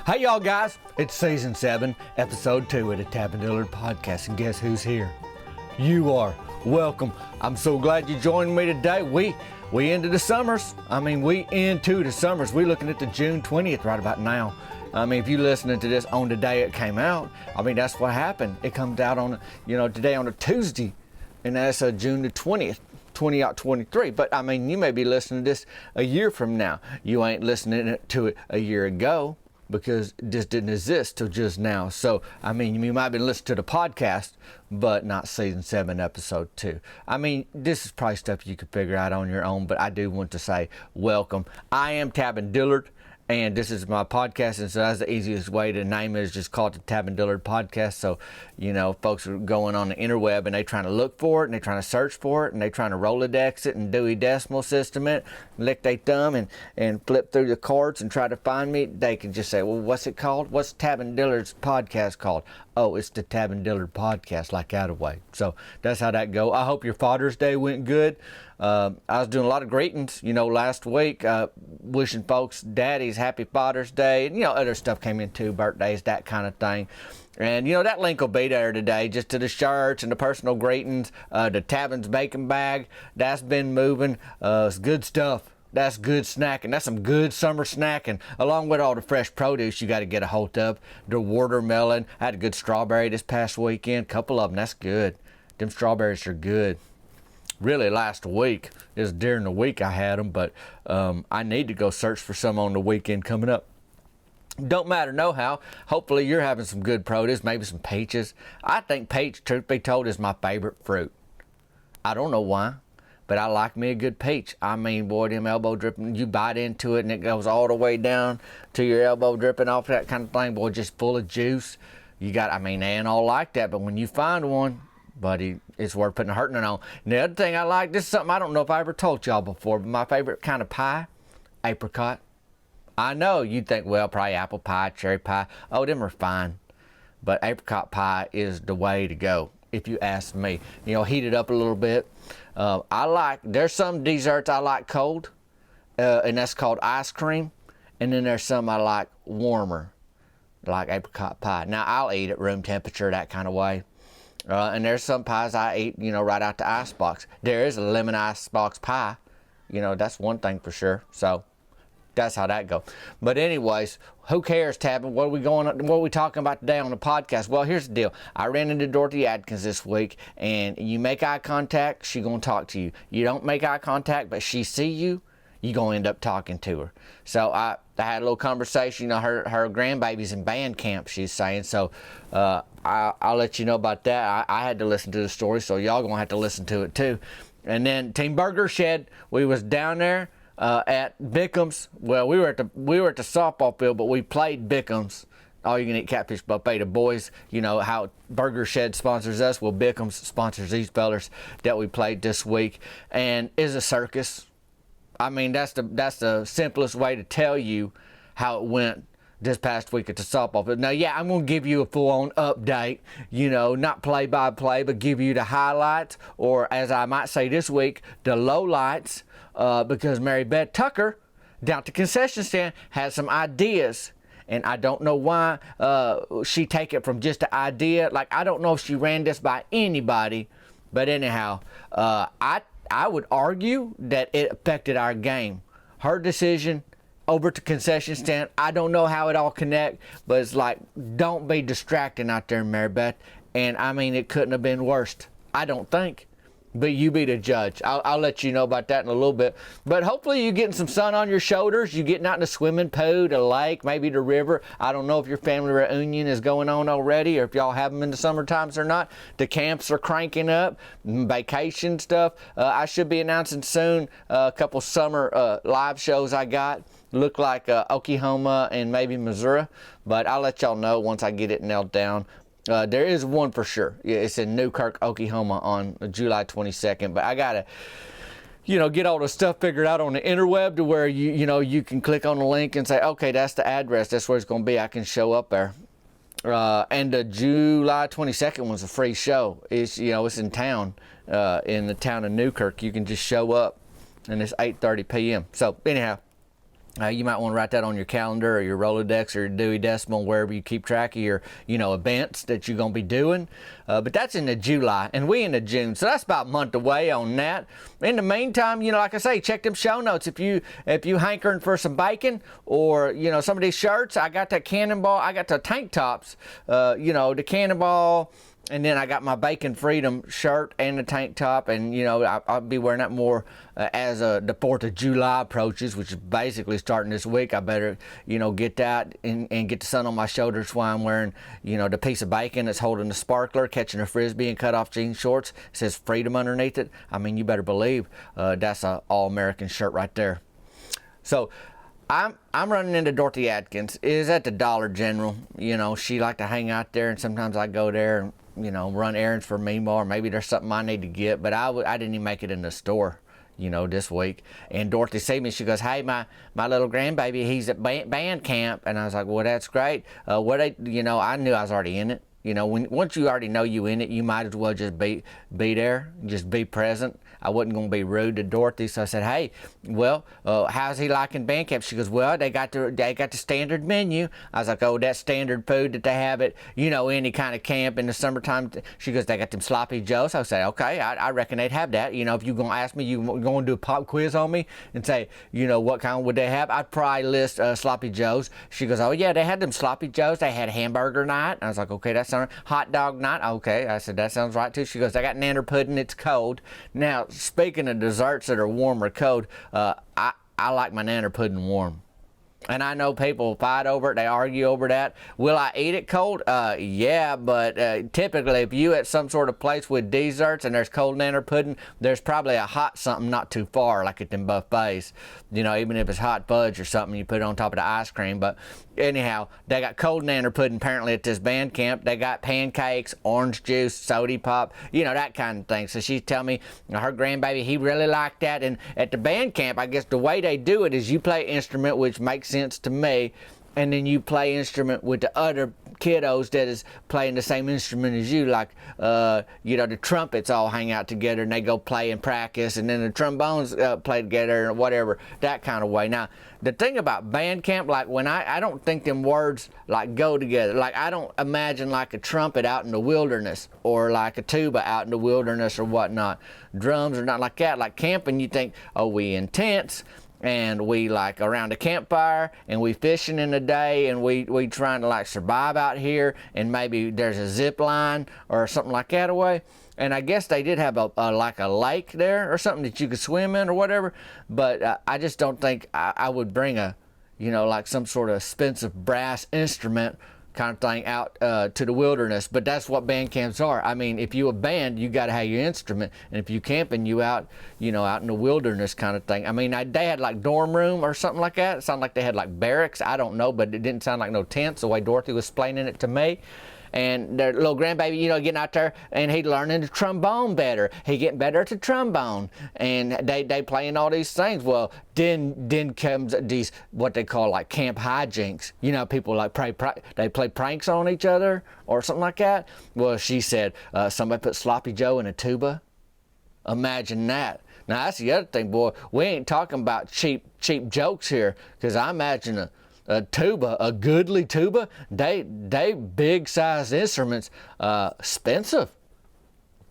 Hey y'all guys, it's season 7, episode 2 of the Tab and Dillard podcast, and guess who's here? You are. Welcome. I'm so glad you joined me today. We into the summers. We into the summers. We're looking at the June 20th right about now. If you're listening to this on the day it came out, that's what happened. It comes out on, today on a Tuesday, and that's June the 20th. 2023, but you may be listening to this a year from now. You ain't listening to it a year ago because this didn't exist till just now. So, you might have been listening to the podcast, but not season 7, episode 2. This is probably stuff you could figure out on your own, but I do want to say welcome. I am Tab and Dillard, and this is my podcast, and so that's the easiest way to name it, is just call it the Tab and Dillard podcast. So, folks are going on the interweb and they trying to look for it and they trying to search for it and they trying to Rolodex it and Dewey Decimal System it, lick their thumb and flip through the cards and try to find me. They can just say, well, what's it called? What's Tab and Dillard's podcast called? Oh, it's the Tab and Dillard podcast, like that away. So that's how that go. I hope your Father's Day went good. I was doing a lot of greetings, last week, wishing folks, daddies, happy Father's Day, and, other stuff came in too, birthdays, that kind of thing. And, that link will be there today, just to the shirts and the personal greetings, the Tavin's bacon bag, that's been moving. It's good stuff. That's good snacking. That's some good summer snacking, along with all the fresh produce you got to get a hold of. The watermelon. I had a good strawberry this past weekend. Couple of them. That's good. Them strawberries are good. Really, last week. It was during the week I had them, but I need to go search for some on the weekend coming up. Don't matter no how. Hopefully you're having some good produce, maybe some peaches. I think peach, truth be told, is my favorite fruit. I don't know why, but I like me a good peach. Boy, them elbow dripping, you bite into it and it goes all the way down to your elbow dripping off, that kind of thing. Boy, just full of juice. You got, they ain't all like that, but when you find one, buddy, it's worth putting a hurting on. And the other thing I like, this is something I don't know if I ever told y'all before, but my favorite kind of pie, apricot. I know you'd think, well, probably apple pie, cherry pie. Oh, them are fine. But apricot pie is the way to go, if you ask me. Heat it up a little bit. There's some desserts I like cold, and that's called ice cream. And then there's some I like warmer, like apricot pie. Now, I'll eat at room temperature, that kind of way. And there's some pies I eat, right out the icebox. There is a lemon icebox pie. That's one thing for sure. So that's how that go. But anyways, who cares, Tabin? What are we talking about today on the podcast? Well, here's the deal. I ran into Dorothy Adkins this week, and you make eye contact, she gonna talk to you. You don't make eye contact, but she see you, you gonna end up talking to her. So I had a little conversation. Her grandbaby's in band camp, she's saying. So I'll let you know about that. I had to listen to the story, so y'all gonna have to listen to it too. And then Team Burger Shed, we was down there at Bickham's. Well, we were at the softball field, but we played Bickham's. All you can eat catfish buffet. The boys, how Burger Shed sponsors us. Well, Bickham's sponsors these fellers that we played this week, and is a circus. That's the simplest way to tell you how it went this past week at the softball field. Now, yeah, I'm going to give you a full-on update, not play-by-play, but give you the highlights, or as I might say this week, the lowlights, because Mary Beth Tucker down at the concession stand had some ideas, and I don't know why she take it from just an idea. Like, I don't know if she ran this by anybody, but anyhow, I would argue that it affected our game. Her decision over to concession stand, I don't know how it all connect, but it's like, don't be distracting out there, Mary Beth. And it couldn't have been worse, I don't think. But you be the judge. I'll let you know about that in a little bit. But hopefully you're getting some sun on your shoulders. You're getting out in the swimming pool, the lake, maybe the river. I don't know if your family reunion is going on already, or if y'all have them in the summer times or not. The camps are cranking up, vacation stuff. I should be announcing soon a couple summer live shows I got. Look like Oklahoma and maybe Missouri. But I'll let y'all know once I get it nailed down. There is one for sure. It's in Newkirk, Oklahoma on July 22nd. But I got to, get all the stuff figured out on the interweb to where you can click on the link and say, okay, that's the address. That's where it's going to be. I can show up there. And the July 22nd was a free show. It's in town, in the town of Newkirk. You can just show up, and it's 8:30 p.m. So anyhow, You might want to write that on your calendar or your Rolodex or your Dewey Decimal, wherever you keep track of your, events that you're going to be doing. But that's in the July, and we in the June, so that's about a month away on that. In the meantime, like I say, check them show notes. If you hankering for some bacon or, some of these shirts, I got that Cannonball, I got the tank tops, the Cannonball. And then I got my Bacon Freedom shirt and the tank top, and I'll be wearing that more as the 4th of July approaches, which is basically starting this week. I better get that and get the sun on my shoulders while I'm wearing the piece of bacon that's holding the sparkler, catching a frisbee, and cut off jean shorts. It says Freedom underneath it. I mean, you better believe that's an all-American shirt right there. So I'm running into Dorothy Atkins. Is at the Dollar General. She like to hang out there, and sometimes I go there and run errands for me more. Maybe there's something I need to get, but I didn't even make it in the store, this week. And Dorothy see me, she goes, "Hey, my little grandbaby, he's at band camp." And I was like, "Well, that's great." I knew I was already in it. Once you already know you in it, you might as well just be there, just be present. I wasn't going to be rude to Dorothy, so I said, "Hey, well, how's he liking band camp?" She goes, "Well, they got the standard menu." I was like, "Oh, that standard food that they have at any kind of camp in the summertime." She goes, "They got them sloppy joes." I say, "Okay, I reckon they'd have that." If you're going to ask me, you going to do a pop quiz on me and say, what kind would they have? I'd probably list sloppy joes. She goes, "Oh yeah, they had them sloppy joes. They had hamburger night." I was like, "Okay, that sounds hot dog night." Okay, I said, "That sounds right too." She goes, "I got nanner pudding. It's cold." Now, speaking of desserts that are warm or cold, I like my nanner pudding warm. And I know people fight over it, they argue over that. Will I eat it cold? Yeah, but typically if you at some sort of place with desserts and there's cold nanner pudding, there's probably a hot something not too far, like at them buffets. Even if it's hot fudge or something, you put it on top of the ice cream. But anyhow, they got cold nanner pudding apparently at this band camp. They got pancakes, orange juice, soda pop, that kind of thing. So she's telling me her grandbaby, he really liked that. And at the band camp, I guess the way they do it is you play instrument, which makes sense to me, and then you play instrument with the other kiddos that is playing the same instrument as you, like the trumpets all hang out together and they go play and practice, and then the trombones play together or whatever, that kind of way. Now the thing about band camp, like when I don't think them words like go together. Like I don't imagine like a trumpet out in the wilderness or like a tuba out in the wilderness or whatnot. Drums are not like that. Like camping, you think, oh, we intense and we like around a campfire and we fishing in the day and we trying to like survive out here, and maybe there's a zip line or something like that away. And I guess they did have like a lake there or something that you could swim in or whatever, but I just don't think I would bring a like some sort of expensive brass instrument kind of thing out to the wilderness. But that's what band camps are. I mean, if you a band, you got to have your instrument, and if you camping, you out out in the wilderness kind of thing. I mean, they had like dorm room or something like that. It sounded like they had like barracks. I don't know, but it didn't sound like no tents the way Dorothy was explaining it to me. And their little grandbaby, getting out there, and he learning the trombone better. He getting better at the trombone, and they playing all these things. Well, then comes these what they call like camp hijinks. People like they play pranks on each other or something like that. Well, she said somebody put Sloppy Joe in a tuba. Imagine that. Now that's the other thing, boy. We ain't talking about cheap jokes here, because I imagine a tuba, a goodly tuba, they big size instruments, expensive.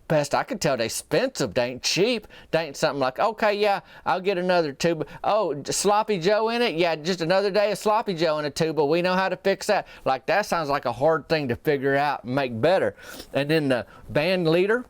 Best I could tell, they expensive. They ain't cheap. They ain't something like, okay, yeah, I'll get another tuba. Oh, Sloppy Joe in it? Yeah, just another day of Sloppy Joe in a tuba. We know how to fix that. Like, that sounds like a hard thing to figure out and make better. And then the band leader,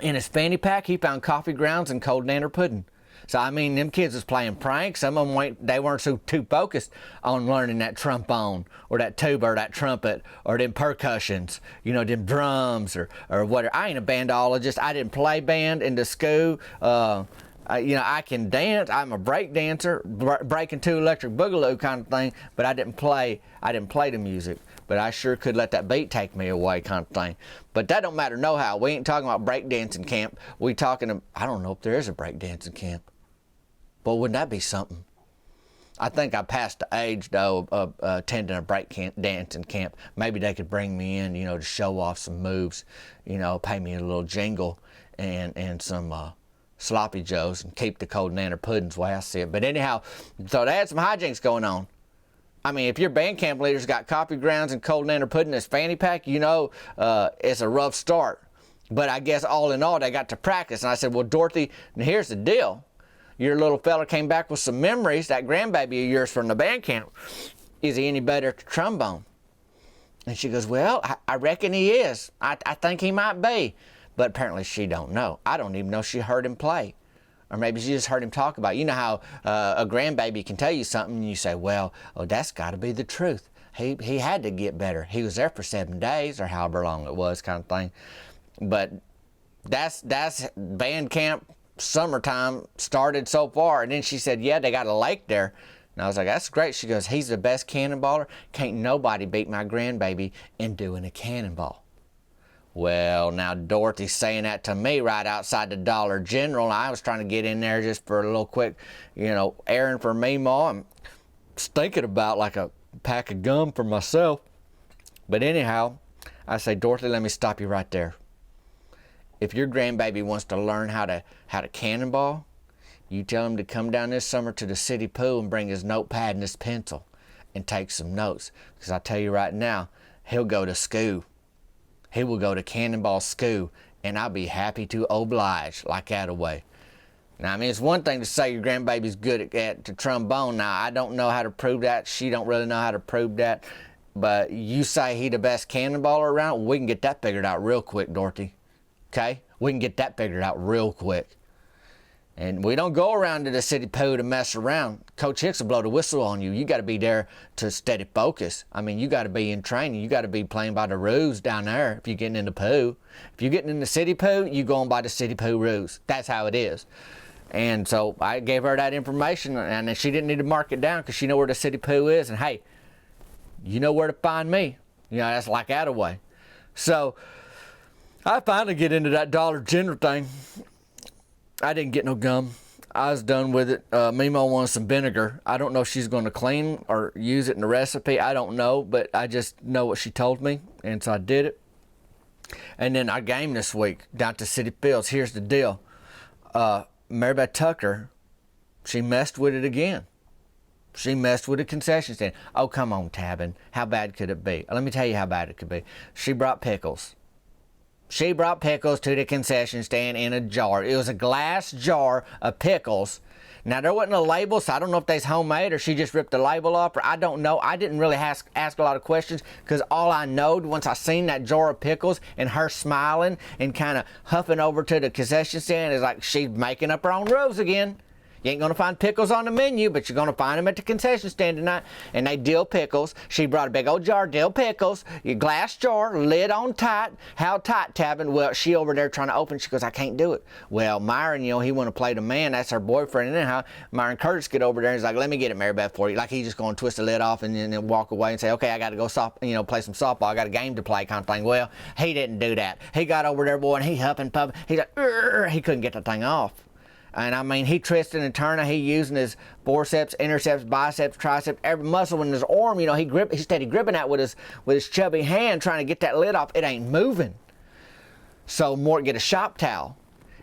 in his fanny pack, he found coffee grounds and cold nanner pudding. So, I mean, them kids was playing pranks. Some of them they weren't too focused on learning that trombone or that tuba or that trumpet or them percussions, them drums or whatever. I ain't a bandologist. I didn't play band in the school. I can dance. I'm a break dancer, breaking to electric boogaloo kind of thing, but I didn't play the music. But I sure could let that beat take me away kind of thing. But that don't matter no how. We ain't talking about break dancing camp. We talking, I don't know if there is a break dancing camp. But wouldn't that be something? I think I passed the age, though, of attending a break dancing camp. Maybe they could bring me in, to show off some moves, pay me a little jingle and some sloppy joes and keep the cold nanner puddings the way I see it. But anyhow, so they had some hijinks going on. I mean, if your band camp leader's got coffee grounds and cold nanner pudding in his fanny pack, you know it's a rough start. But I guess all in all, they got to practice. And I said, well, Dorothy, here's the deal. Your little fella came back with some memories, that grandbaby of yours from the band camp. Is he any better at the trombone? And she goes, well, I reckon he is. I think he might be. But apparently she don't know. I don't even know she heard him play. Or maybe she just heard him talk about it. You know how a grandbaby can tell you something and you say, well, that's got to be the truth. He had to get better. He was there for 7 days or however long it was, kind of thing. But that's band camp summertime started so far. And then she said, yeah, they got a lake there. And I was like, that's great. She goes, he's the best cannonballer. Can't nobody beat my grandbaby in doing a cannonball. Well, now Dorothy's saying that to me right outside the Dollar General. I was trying to get in there just for a little quick, errand for me, Ma. I'm thinking about like a pack of gum for myself. But anyhow, I say, Dorothy, let me stop you right there. If your grandbaby wants to learn how to cannonball, you tell him to come down this summer to the city pool and bring his notepad and his pencil and take some notes. Because I tell you right now, he'll go to school. He will go to cannonball school, and I'll be happy to oblige like that away. Now, I mean, it's one thing to say your grandbaby's good at the trombone. Now, I don't know how to prove that. She don't really know how to prove that. But you say he the best cannonballer around, we can get that figured out real quick, Dorothy. Okay? We can get that figured out real quick. And we don't go around to the city pool to mess around. Coach Hicks will blow the whistle on you. You got to be there to steady focus. I mean, you got to be in training. You got to be playing by the rules down there if you're getting in the pool. If you're getting in the city pool, you're going by the city pool rules. That's how it is. And so I gave her that information, and she didn't need to mark it down because she know where the city pool is. And hey, you know where to find me. That's like that away. So I finally get into that Dollar General thing. I didn't get no gum. I was done with it. Mimo wanted some vinegar. I don't know if she's going to clean or use it in the recipe. I don't know, but I just know what she told me, and so I did it. And then our game this week down to City Fields. Here's the deal. Marybeth Tucker, she messed with it again. She messed with the concession stand. Oh, come on, Tabin. How bad could it be? Let me tell you how bad it could be. She brought pickles. She brought pickles to the concession stand in a jar. It was a glass jar of pickles. Now, there wasn't a label, so I don't know if they's homemade or she just ripped the label off, or I don't know. I didn't really ask a lot of questions because all I knowed once I seen that jar of pickles and her smiling and kind of huffing over to the concession stand is like she's making up her own rules again. You ain't going to find pickles on the menu, but you're going to find them at the concession stand tonight. And they dill pickles. She brought a big old jar of dill pickles, your glass jar, lid on tight. How tight, Tabin? Well, she over there trying to open. She goes, I can't do it. Well, Myron, he want to play the man. That's her boyfriend. And anyhow, Myron Curtis get over there and he's like, let me get it, Marybeth, for you. Like he's just going to twist the lid off and then walk away and say, okay, I got to go play some softball. I got a game to play kind of thing. Well, he didn't do that. He got over there, boy, and he huffing, puffing. He's like, he couldn't get the thing off. And I mean, he twisting and turning. He using his forceps, interceps, biceps, triceps, every muscle in his arm. He steady gripping that with his chubby hand, trying to get that lid off. It ain't moving. So Mort get a shop towel,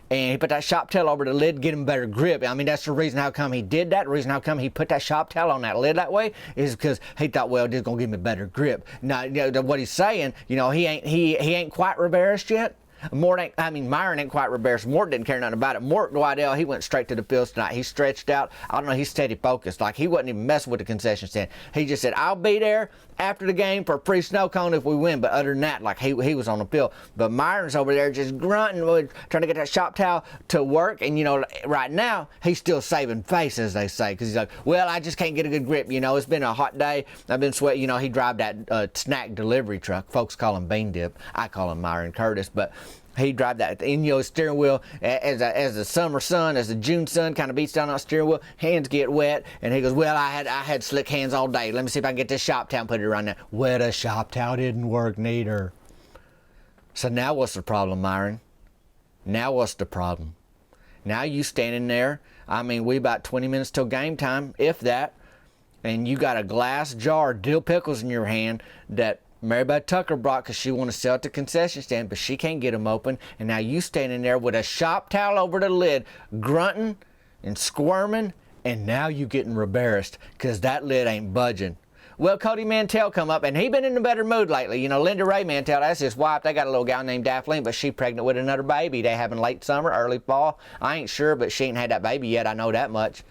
and he put that shop towel over the lid, get him better grip. I mean, that's the reason how come he did that. The reason how come he put that shop towel on that lid that way is because he thought, well, this is gonna give me better grip. Now, what he's saying, he ain't quite reversed yet. Myron ain't quite reversed. Mort didn't care nothing about it. Mort Waddell, he went straight to the fields tonight. He stretched out. I don't know, he's steady focused. Like he wasn't even messing with the concession stand. He just said, I'll be there after the game for a free snow cone if we win. But other than that, like he was on the field. But Myron's over there just grunting, trying to get that shop towel to work. And right now, he's still saving face, as they say. Because he's like, well, I just can't get a good grip. It's been a hot day. I've been sweating. He drive that snack delivery truck. Folks call him Bean Dip. I call him Myron Curtis. But he drive that in steering wheel as the summer sun, as the June sun kind of beats down on the steering wheel. Hands get wet, and he goes, well, I had slick hands all day. Let me see if I can get this shop towel and put it around there. Well, the shop towel didn't work neither. So now what's the problem, Myron? Now what's the problem? Now you standing there. I mean, we about 20 minutes till game time, if that, and you got a glass jar of dill pickles in your hand that Mary Beth Tucker brought because she want to sell at the concession stand, but she can't get them open. And now you standing there with a shop towel over the lid, grunting and squirming, and now you getting embarrassed because that lid ain't budging. Well, Cody Mantell come up, and he been in a better mood lately. You know, Linda Ray Mantell, that's his wife. They got a little gal named Daphne, but she pregnant with another baby. They having late summer, early fall. I ain't sure, but she ain't had that baby yet. I know that much.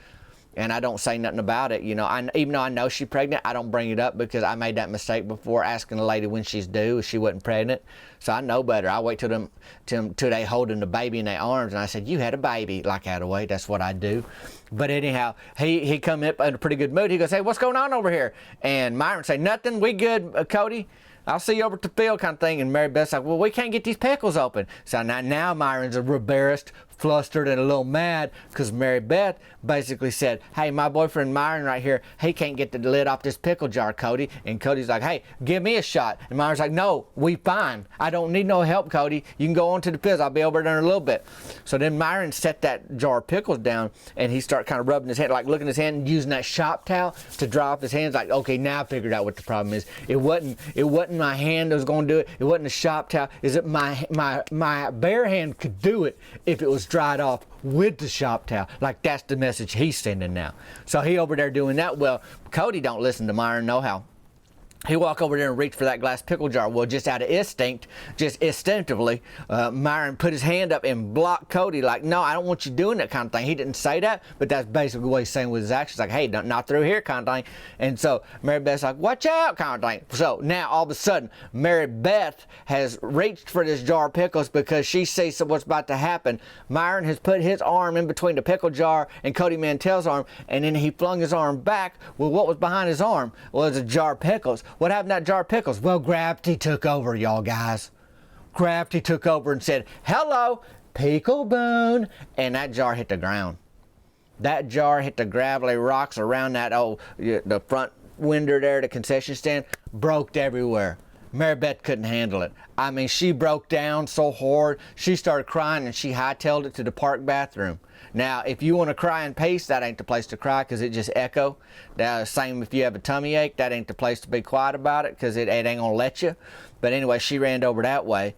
And I don't say nothing about it. You know, even though I know she's pregnant, I don't bring it up because I made that mistake before asking a lady when she's due if she wasn't pregnant. So I know better. I wait till they holding the baby in their arms, and I said, "You had a baby," like out of the way. That's what I do. But anyhow, he come up in a pretty good mood. He goes, "Hey, what's going on over here?" And Myron say, "Nothing. We good, Cody. I'll see you over at the field," kind of thing. And Mary Beth's like, "Well, we can't get these pickles open." So now Myron's embarrassed, flustered, and a little mad because Mary Beth basically said, "Hey, my boyfriend Myron right here, he can't get the lid off this pickle jar, Cody." And Cody's like, "Hey, give me a shot." And Myron's like, "No, we fine. I don't need no help, Cody. You can go on to the field. I'll be over there in a little bit." So then Myron set that jar of pickles down, and he started kind of rubbing his hand, like looking at his hand and using that shop towel to dry off his hands. Like, okay, now I figured out what the problem is. It wasn't my hand that was going to do it. It wasn't the shop towel. Is it my bare hand could do it if it was dried off with the shop towel? Like, that's the message he's sending now. So he over there doing that. Well, Cody don't listen to Myron no how. He walked over there and reached for that glass pickle jar. Well, just out of instinct, just instinctively, Myron put his hand up and blocked Cody like, "No, I don't want you doing that," kind of thing. He didn't say that, but that's basically what he's saying with his actions. Like, "Hey, not through here," kind of thing. And so Mary Beth's like, "Watch out," kind of thing. So now all of a sudden, Mary Beth has reached for this jar of pickles because she sees what's about to happen. Myron has put his arm in between the pickle jar and Cody Mantell's arm, and then he flung his arm back. Well, what was behind his arm was a jar of pickles. What happened to that jar of pickles? Well, gravity took over, y'all guys. Gravity took over and said, "Hello, Pickle Boone," and that jar hit the ground. That jar hit the gravelly rocks around that the front window there, the concession stand, broke everywhere. Mary Beth couldn't handle it. I mean, she broke down so hard, she started crying and she hightailed it to the park bathroom. Now, if you want to cry in peace, that ain't the place to cry because it just echo. Same if you have a tummy ache, that ain't the place to be quiet about it because it ain't going to let you. But anyway, she ran over that way.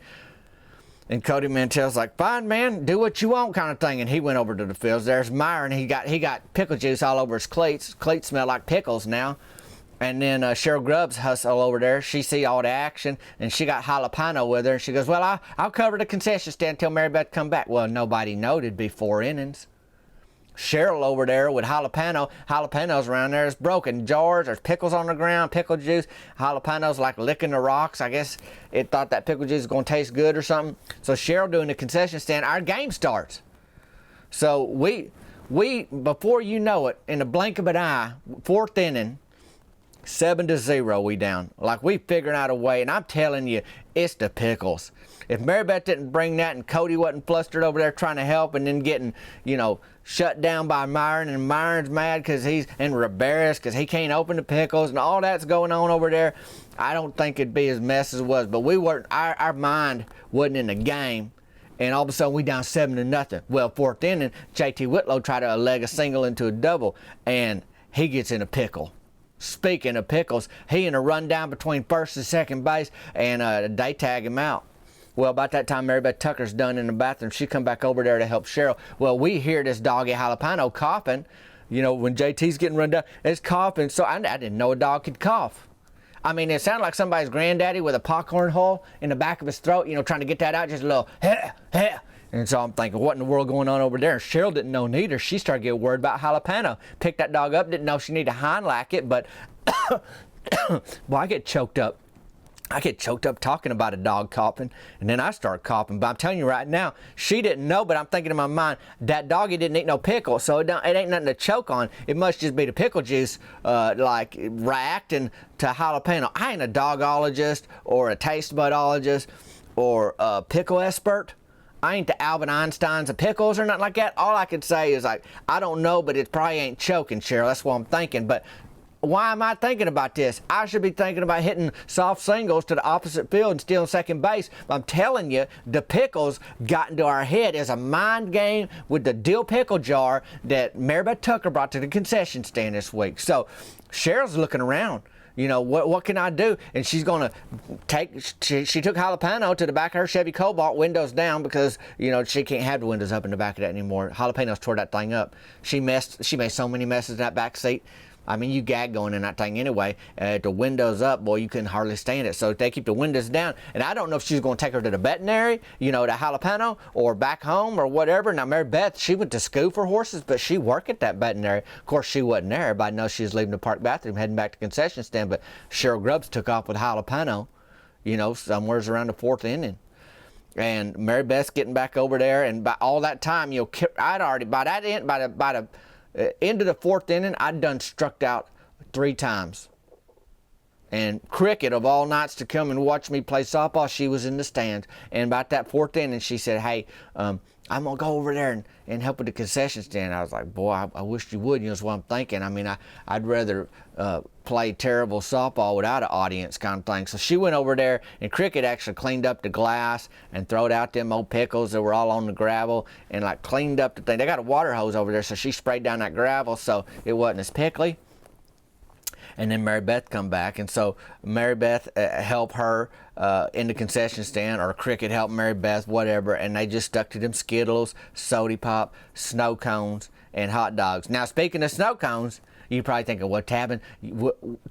And Cody Mantell's like, "Fine, man, do what you want," kind of thing. And he went over to the fields. There's Myron. He got pickle juice all over his cleats. Cleats smell like pickles now. And then Cheryl Grubbs hustle over there. She see all the action, and she got jalapeno with her. And she goes, "Well, I'll cover the concession stand until Mary Beth come back." Well, nobody knowed it'd be 4 innings. Cheryl over there with jalapenos around there is broken jars. There's pickles on the ground, pickle juice. Jalapenos like licking the rocks. I guess it thought that pickle juice was going to taste good or something. So Cheryl doing the concession stand. Our game starts. So we before you know it, in the blink of an eye, 4th inning, 7-0 we down. Like, we figured out a way, and I'm telling you, it's the pickles. If Mary Beth didn't bring that and Cody wasn't flustered over there trying to help and then getting, shut down by Myron, and Myron's mad because he's embarrassed because he can't open the pickles and all that's going on over there, I don't think it'd be as mess as it was. But we weren't, our mind wasn't in the game. And all of a sudden, we down 7-0. Well, 4th inning, JT Whitlow tried to leg a single into a double, and he gets in a pickle. Speaking of pickles, he in a rundown between first and second base, and they tag him out. Well, about that time, Mary Beth Tucker's done in the bathroom. She come back over there to help Cheryl. Well, we hear this doggy jalapeno coughing. When JT's getting run down, it's coughing. So I didn't know a dog could cough. I mean, it sounded like somebody's granddaddy with a popcorn hole in the back of his throat, trying to get that out, just a little, heh, heh. And so I'm thinking, what in the world going on over there? And Cheryl didn't know neither. She started getting worried about jalapeno. Picked that dog up, didn't know she needed to hind lack it, but well, I get choked up. I get choked up talking about a dog coughing, and then I start coughing. But I'm telling you right now, she didn't know, but I'm thinking in my mind, that doggy didn't eat no pickle, so it ain't nothing to choke on. It must just be the pickle juice, reacting to jalapeno. I ain't a dogologist or a taste budologist or a pickle expert. I ain't the Albert Einsteins of pickles or nothing like that. All I can say is, I don't know, but it probably ain't choking, Cheryl. That's what I'm thinking. But why am I thinking about this? I should be thinking about hitting soft singles to the opposite field and stealing second base. But I'm telling you, the pickles got into our head as a mind game with the dill pickle jar that Mary Beth Tucker brought to the concession stand this week. So Cheryl's looking around. You know, what can I do? And she's going to she took Jalapeno to the back of her Chevy Cobalt, windows down, because, you know, she can't have the windows up in the back of that anymore. Jalapenos tore that thing up. She made so many messes in that back seat. I mean, you gag going in that thing anyway. The windows up, boy, you couldn't hardly stand it. So they keep the windows down. And I don't know if she's going to take her to the veterinary, you know, to Jalapeno, or back home or whatever. Now, Mary Beth, she went to school for horses, but she worked at that veterinary. Of course, she wasn't there. Everybody knows she was leaving the park bathroom, heading back to concession stand. But Cheryl Grubbs took off with Jalapeno, you know, somewhere's around the 4th inning. And Mary Beth's getting back over there. And by all that time, you know, I'd already, by the end of the 4th inning, I'd done struck out 3 times. And Cricket, of all nights to come and watch me play softball, she was in the stands. And about that 4th inning, she said, hey, I'm going to go over there and help with the concession stand. I was like, boy, I wish you would. You know, that's what I'm thinking. I mean, I'd rather play terrible softball without an audience kind of thing. So she went over there, and Cricket actually cleaned up the glass and throwed out them old pickles that were all on the gravel, and like cleaned up the thing. They got a water hose over there, so she sprayed down that gravel so it wasn't as pickly. And then Mary Beth come back, and so Mary Beth helped her in the concession stand, or Cricket helped Mary Beth, whatever, and they just stuck to them Skittles, soda pop, snow cones, and hot dogs. Now, speaking of snow cones, you're probably thinking, well, Tabin,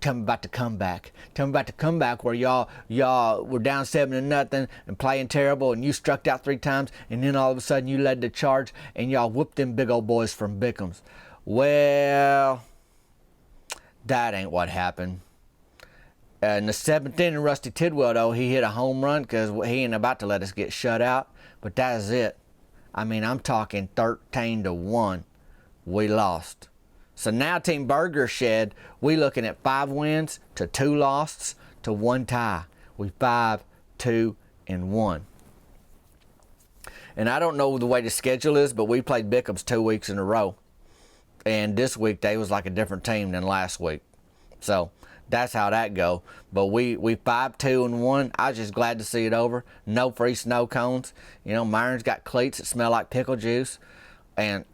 tell me about the comeback. Tell me about the comeback where y'all were down 7-0 and playing terrible, and you struck out 3 times, and then all of a sudden you led the charge, and y'all whooped them big old boys from Bickham's. Well, that ain't what happened. In the 7th inning, Rusty Tidwell, though, he hit a home run because he ain't about to let us get shut out. But that is it. I mean, I'm talking 13-1. We lost. So now Team Burger Shed, we looking at 5 wins to 2 losses to 1 tie. We 5-2-1. And I don't know the way the schedule is, but we played Bickham's 2 weeks in a row. And this week they was like a different team than last week. So that's how that go. But we 5-2-1. I was just glad to see it over. No free snow cones. You know, Myron's got cleats that smell like pickle juice. And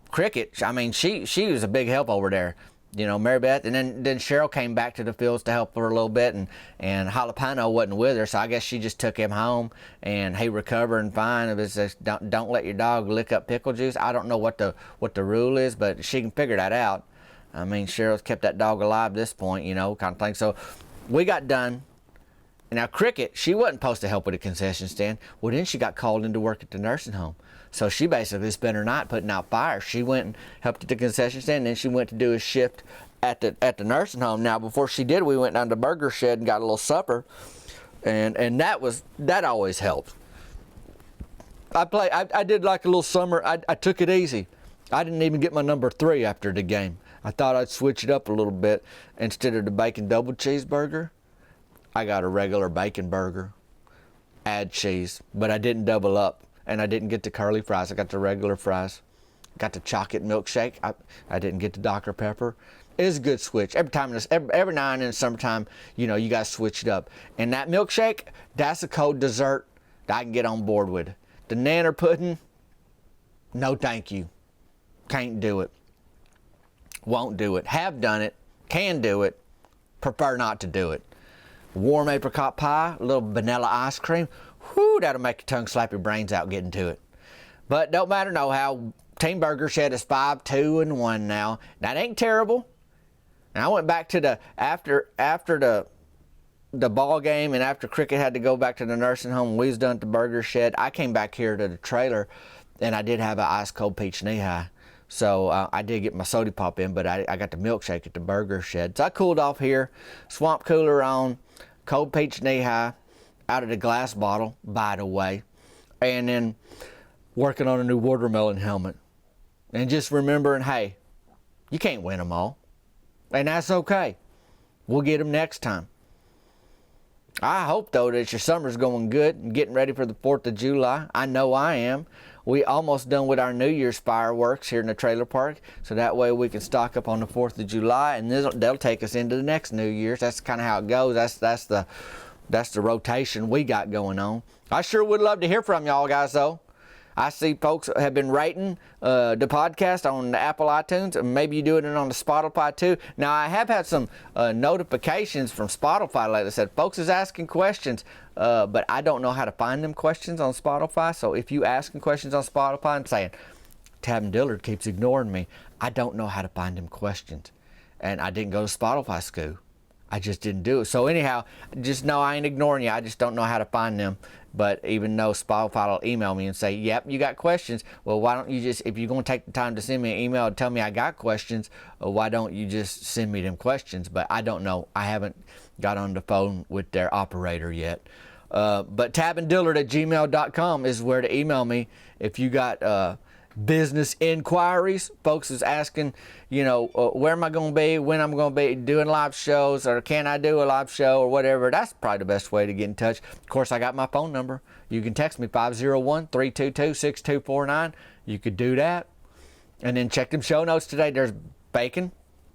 Cricket, I mean, she was a big help over there. You know, Mary Beth, and then Cheryl came back to the fields to help her a little bit, and Jalapeno wasn't with her, so I guess she just took him home, and he recovering fine. It was just, don't let your dog lick up pickle juice. I don't know what the rule is, but she can figure that out. I mean, Cheryl's kept that dog alive at this point, you know, kind of thing. So we got done. Now Cricket, she wasn't supposed to help with the concession stand. Well, then she got called in to work at the nursing home. So she basically spent her night putting out fires. She went and helped at the concession stand, and then she went to do a shift at the nursing home. Now, before she did, we went down to Burger Shed and got a little supper, and that always helped. I did like a little summer. I took it easy. I didn't even get my number 3 after the game. I thought I'd switch it up a little bit. Instead of the bacon double cheeseburger, I got a regular bacon burger, add cheese, but I didn't double up. And I didn't get the curly fries. I got the regular fries. Got the chocolate milkshake. I didn't get the Dr. Pepper. It was a good switch. Every now and then in summertime, you know, you guys switch it up. And that milkshake, that's a cold dessert that I can get on board with. The nanner pudding, no thank you. Can't do it. Won't do it. Have done it. Can do it. Prefer not to do it. Warm apricot pie, a little vanilla ice cream. Whew, that'll make your tongue slap your brains out getting to it. But don't matter no how. Team Burger Shed is 5-2-1 now. That ain't terrible. And I went back to the after the ball game, and after Cricket had to go back to the nursing home, we was done at the Burger Shed. I came back here to the trailer, and I did have an ice cold peach knee high. So I did get my soda pop in, but I got the milkshake at the Burger Shed. So I cooled off here, swamp cooler on, cold peach knee high, out of the glass bottle, by the way, and then working on a new watermelon helmet. And just remembering, hey, you can't win them all. And that's okay. We'll get them next time. I hope, though, that your summer's going good and getting ready for the 4th of July. I know I am. We almost done with our New Year's fireworks here in the trailer park, so that way we can stock up on the 4th of July, and they'll take us into the next New Year's. That's kind of how it goes. That's the rotation we got going on. I sure would love to hear from y'all guys, though. I see folks have been rating the podcast on the Apple iTunes, and maybe you do it on the Spotify too. Now, I have had some notifications from Spotify lately that said folks is asking questions, but I don't know how to find them questions on Spotify. So if you asking questions on Spotify and saying, Tab Dillard keeps ignoring me, I don't know how to find them questions. And I didn't go to Spotify school. I just didn't do it. So anyhow, just know I ain't ignoring you. I just don't know how to find them. But even though Spotify will email me and say, yep, you got questions. Well, why don't you just, if you're going to take the time to send me an email and tell me I got questions, why don't you just send me them questions? But I don't know. I haven't got on the phone with their operator yet. But tabanddillard@gmail.com is where to email me if you got business inquiries. Folks is asking, where am I going to be, when I'm going to be doing live shows, or can I do a live show or whatever. That's probably the best way to get in touch. Of course, I got my phone number. You can text me 501-322-6249. You could do that. And then check them show notes today. There's bacon,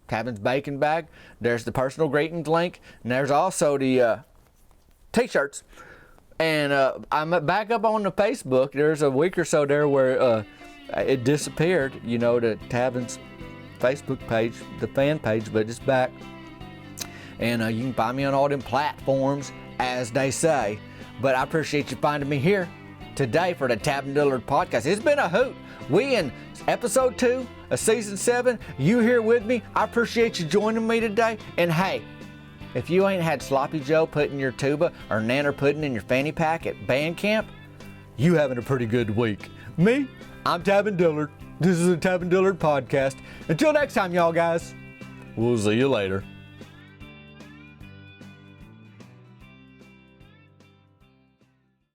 Tabin's bacon bag. There's the personal greetings link. And there's also the t-shirts. And I'm back up on the Facebook. There's a week or so there where it disappeared, to Tabin's Facebook page, the fan page, but it's back. And you can find me on all them platforms, as they say. But I appreciate you finding me here today for the Tab Dillard podcast. It's been a hoot. We in episode 2 of season 7. You here with me. I appreciate you joining me today. And hey, if you ain't had Sloppy Joe put in your tuba or Nanner pudding in your fanny pack at band camp, you having a pretty good week. Me, I'm Tab Dillard. This is the Tab Dillard podcast. Until next time, y'all guys, we'll see you later.